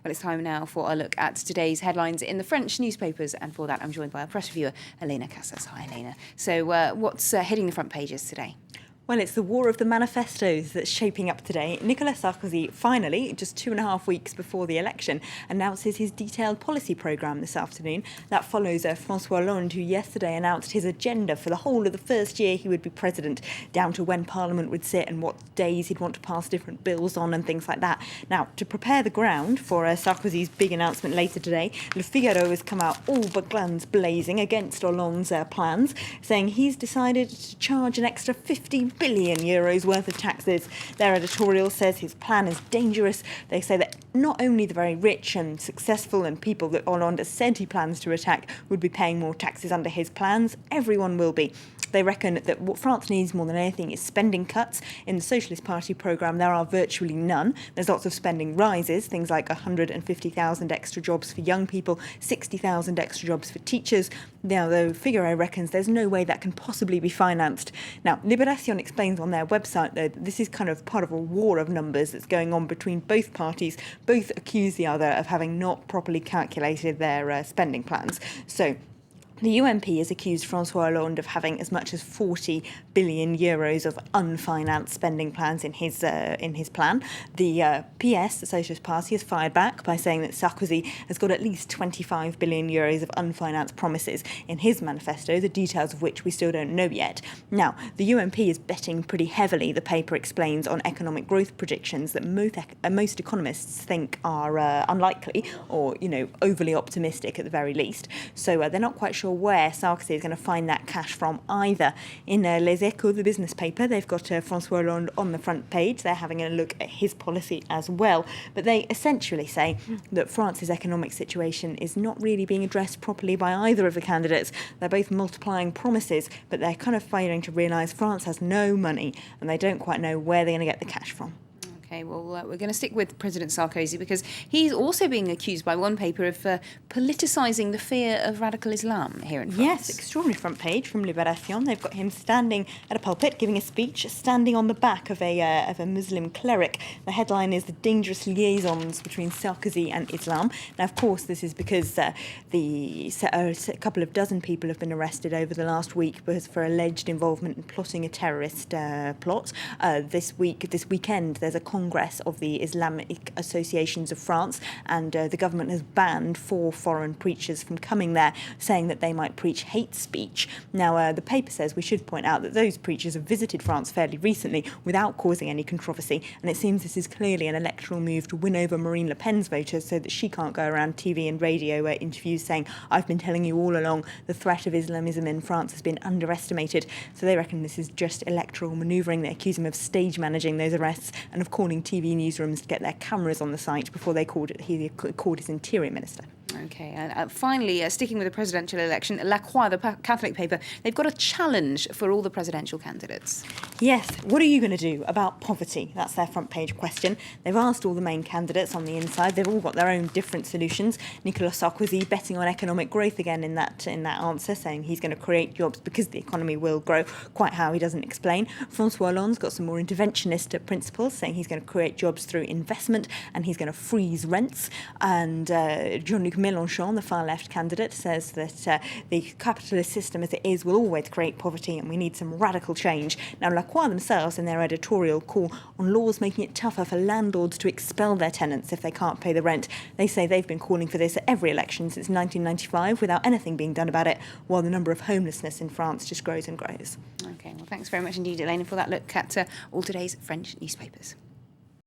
Well, it's time now for a look at today's headlines in the French newspapers, and for that I'm joined by our press reviewer, Elena Casas. Hi, Elena. So what's hitting the front pages today? Well, it's the war of the manifestos that's shaping up today. Nicolas Sarkozy, finally, just 2.5 weeks before the election, announces his detailed policy programme this afternoon. That follows François Hollande, who yesterday announced his agenda for the whole of the first year he would be president, down to when Parliament would sit and what days he'd want to pass different bills on and things like that. Now, to prepare the ground for Sarkozy's big announcement later today, Le Figaro has come out all but guns blazing against Hollande's plans, saying he's decided to charge an extra 50 billion euros worth of taxes. Their editorial says his plan is dangerous. They say that not only the very rich and successful and people that Hollande said he plans to attack would be paying more taxes under his plans, everyone will be. They reckon that what France needs more than anything is spending cuts. In the Socialist Party programme, there are virtually none. There's lots of spending rises, things like 150,000 extra jobs for young people, 60,000 extra jobs for teachers. Now, though, Figaro reckons there's no way that can possibly be financed. Now, Libération explains on their website, though, that this is kind of part of a war of numbers that's going on between both parties. Both accuse the other of having not properly calculated their spending plans. So the UMP has accused François Hollande of having as much as 40 billion euros of unfinanced spending plans in his plan. The PS, the Socialist Party, has fired back by saying that Sarkozy has got at least 25 billion euros of unfinanced promises in his manifesto, the details of which we still don't know yet. Now, the UMP is betting pretty heavily, the paper explains, on economic growth predictions that most economists think are unlikely or, overly optimistic at the very least. So they're not quite sure where Sarkozy is going to find that cash from either. In Les Echos, the business paper, they've got François Hollande on the front page. They're having a look at his policy as well. But they essentially say that France's economic situation is not really being addressed properly by either of the candidates. They're both multiplying promises, but they're kind of failing to realise France has no money and they don't quite know where they're going to get the cash from. Okay, well, we're going to stick with President Sarkozy because he's also being accused by one paper of politicising the fear of radical Islam here in France. Yes, extraordinary front page from Libération. They've got him standing at a pulpit, giving a speech, standing on the back of a Muslim cleric. The headline is "The Dangerous Liaisons Between Sarkozy and Islam." Now, of course, this is because a couple of dozen people have been arrested over the last week for alleged involvement in plotting a terrorist plot. This weekend, there's a Congress of the Islamic Associations of France, and the government has banned 4 foreign preachers from coming there, saying that they might preach hate speech. Now, the paper says we should point out that those preachers have visited France fairly recently without causing any controversy, and it seems this is clearly an electoral move to win over Marine Le Pen's voters so that she can't go around TV and radio interviews saying, "I've been telling you all along, the threat of Islamism in France has been underestimated." So they reckon this is just electoral manoeuvring. They accuse him of stage managing those arrests and of calling TV newsrooms to get their cameras on the site before he called his interior minister. Okay, and finally, sticking with the presidential election, La Croix, the Catholic paper, they've got a challenge for all the presidential candidates. Yes, what are you going to do about poverty? That's their front page question. They've asked all the main candidates on the inside. They've all got their own different solutions. Nicolas Sarkozy betting on economic growth again in that answer, saying he's going to create jobs because the economy will grow. Quite how, he doesn't explain. François Hollande's got some more interventionist principles, saying he's going to create jobs through investment and he's going to freeze rents. And Jean-Luc Mélenchon, the far-left candidate, says that the capitalist system as it is will always create poverty and we need some radical change. Now, La Croix themselves, in their editorial, call on laws making it tougher for landlords to expel their tenants if they can't pay the rent. They say they've been calling for this at every election since 1995 without anything being done about it, while the number of homelessness in France just grows and grows. Okay, well, thanks very much indeed, Elena, for that look at all today's French newspapers.